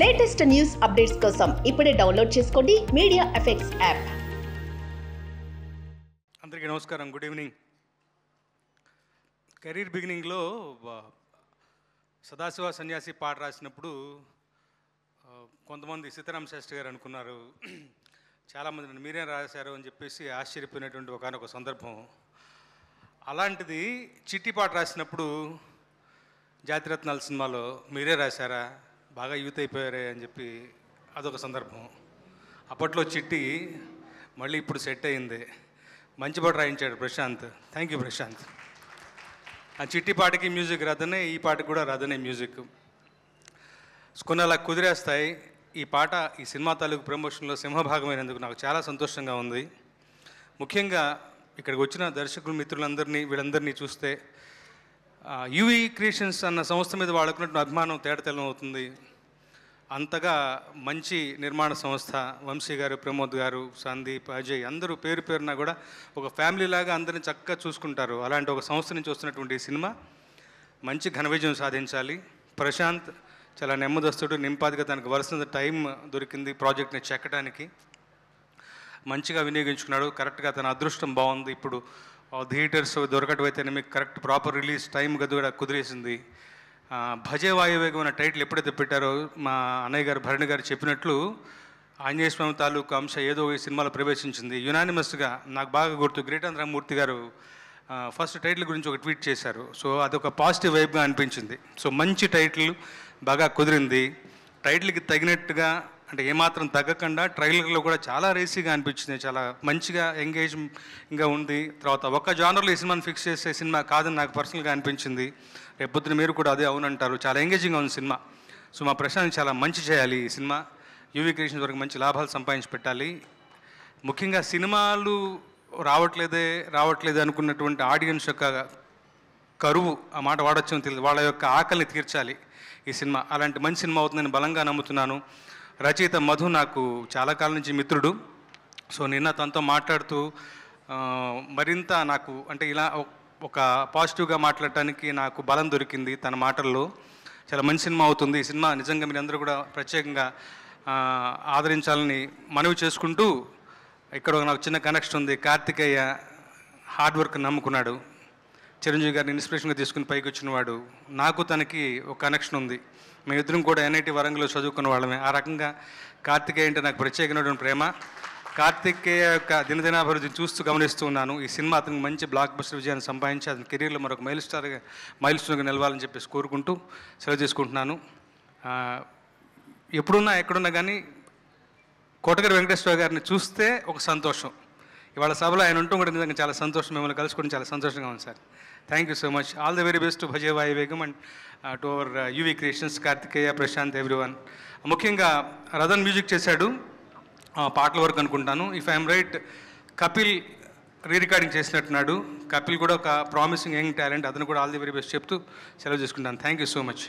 Latest news updates కోసం ఇప్పుడే download చేసుకోండి మీడియా ఎఫెక్ట్స్ యాప్. అందరికీ నమస్కారం, గుడ్ ఈవినింగ్. కెరీర్ బిగినింగ్లో సదాశివ సన్యాసి పాట రాసినప్పుడు కొంతమంది సీతారామ శాస్త్రి గారు అనుకున్నారు, చాలామంది మీరేం రాశారు అని చెప్పేసి ఆశ్చర్యపోయినటువంటి ఒకనొక సందర్భం. అలాంటిది చిట్టి పాట రాసినప్పుడు జాతిరత్నాల సినిమాలో మీరే రాశారా, బాగా యూత్ అయిపోయారే అని చెప్పి అదొక సందర్భం. అప్పట్లో చిట్టి మళ్ళీ ఇప్పుడు సెట్ అయింది, మంచి పాట రాయించాడు ప్రశాంత్. Thank you Prashanth. ఆ చిట్టి పాటకి మ్యూజిక్ రాదనే, ఈ పాటకి కూడా రాదనే మ్యూజిక్ కొన్ని అలా కుదిరేస్తాయి. ఈ పాట ఈ సినిమా తాలూకు ప్రమోషన్లో సింహభాగమైనందుకు నాకు చాలా సంతోషంగా ఉంది. ముఖ్యంగా ఇక్కడికి వచ్చిన దర్శకులు మిత్రులందరినీ వీళ్ళందరినీ చూస్తే యూవీ క్రియేషన్స్ అన్న సంస్థ మీద వాళ్ళకున్నటువంటి అభిమానం తేటతెల్లం అవుతుంది. అంతగా మంచి నిర్మాణ సంస్థ. వంశీ గారు, ప్రమోద్ గారు, సందీప్, అజయ్ అందరూ పేరు పేరున కూడా ఒక ఫ్యామిలీలాగా అందరినీ చక్కగా చూసుకుంటారు. అలాంటి ఒక సంస్థ నుంచి వస్తున్నటువంటి సినిమా మంచి ఘన విజయం సాధించాలి. ప్రశాంత్ చాలా నెమ్మదస్తుడు, నింపాదిగా తనకు వలసిన టైం దొరికింది ప్రాజెక్ట్ని చెక్కడానికి. మంచిగా వినియోగించుకున్నాడు. కరెక్ట్గా తన అదృష్టం బాగుంది. ఇప్పుడు థియేటర్స్ దొరకటం అయితేనే మీకు కరెక్ట్ ప్రాపర్ రిలీజ్ టైం కూడా కుదిరేసింది. భజే వాయువేగం అనే టైటిల్ ఎప్పుడైతే పెట్టారో మా అన్నయ్య గారు భరణి గారు చెప్పినట్లు ఆంజనేయ స్వామి తాలూకు అంశ ఏదో ఈ సినిమాలో ప్రవేశించింది. యునానిమస్గా నాకు బాగా గుర్తు, గ్రేటాంధ్రమూర్తి గారు ఫస్ట్ టైటిల్ గురించి ఒక ట్వీట్ చేశారు. సో అదొక పాజిటివ్ వైబ్గా అనిపించింది. సో మంచి టైటిల్ బాగా కుదిరింది. టైటిల్కి తగినట్టుగా అంటే ఏమాత్రం తగ్గకుండా ట్రైలర్లో కూడా చాలా రేసీగా అనిపించింది, చాలా మంచిగా ఎంగేజింగ్గా ఉంది. తర్వాత ఒక్క జానర్లో ఈ సినిమాని ఫిక్స్ చేసే సినిమా కాదని నాకు పర్సనల్గా అనిపించింది. రేపొద్దున మీరు కూడా అదే అవునంటారు. చాలా ఎంగేజింగ్గా ఉంది సినిమా. సో మా ప్రశాంత్ చాలా మంచి చేయాలి ఈ సినిమా. యూవీ క్రియేషన్స్ వరకు మంచి లాభాలు సంపాదించి పెట్టాలి. ముఖ్యంగా సినిమాలు రావట్లేదు అనుకున్నటువంటి ఆడియన్స్ యొక్క కరువు, ఆ మాట వాడొచ్చని తెలియదు, వాళ్ళ యొక్క ఆకలిని తీర్చాలి ఈ సినిమా. అలాంటి మంచి సినిమా అవుతుందని బలంగా నమ్ముతున్నాను. రచయిత మధు నాకు చాలా కాలం నుంచి మిత్రుడు. సో నిన్న తనతో మాట్లాడుతూ మరింత నాకు అంటే ఇలా ఒక పాజిటివ్గా మాట్లాడటానికి నాకు బలం దొరికింది తన మాటల్లో. చాలా మంచి సినిమా అవుతుంది ఈ సినిమా. నిజంగా మీరు అందరూ కూడా ప్రత్యేకంగా ఆదరించాలని మనవి చేసుకుంటూ, ఇక్కడ నాకు చిన్న కనెక్షన్ ఉంది. కార్తికేయ హార్డ్ వర్క్ నమ్ముకున్నాడు. చిరంజీవి గారిని ఇన్స్పిరేషన్గా తీసుకుని పైకి వచ్చినవాడు. నాకు తనకి ఒక కనెక్షన్ ఉంది. మేమిద్దరం కూడా ఎన్ఐటి వరంగల్లో చదువుకున్న వాళ్ళమే. ఆ రకంగా కార్తికేయ అంటే నాకు ప్రత్యేకమైనటువంటి ప్రేమ. కార్తికేయ యొక్క దినదినాభివృద్ధిని చూస్తూ గమనిస్తూ ఉన్నాను. ఈ సినిమా అతనికి మంచి బ్లాక్ బస్టర్ విజయాన్ని సంపాదించి అతని కెరీర్లో మరొక మైల్ స్టోన్గా నిలవాలని చెప్పేసి కోరుకుంటూ సెలవు చేసుకుంటున్నాను. ఎక్కడున్నా కానీ కోటగారి వెంకటేశ్వర గారిని చూస్తే ఒక సంతోషం. ఇవాళ సభలో ఆయన ఉంటూ కూడా నిజంగా చాలా సంతోషం. మిమ్మల్ని కలుసుకోవడం చాలా సంతోషంగా ఉంది sir. Thank you so much. All the very best to Bhaje Vaayuvegam and to our UV creations, Karthikeya, Prashanth, everyone. ముఖ్యంగా రథన్ మ్యూజిక్ చేశాడు, పాటల వరకు అనుకుంటాను. If I'm right, Kapil recording చేసినట్టున్నాడు. కపిల్ కూడా ఒక ప్రామిసింగ్ యంగ్ టాలెంట్. అతను కూడా ఆల్ ది వెరీ బెస్ట్ చెప్తూ సెలవు చేసుకుంటాను. Thank you so much.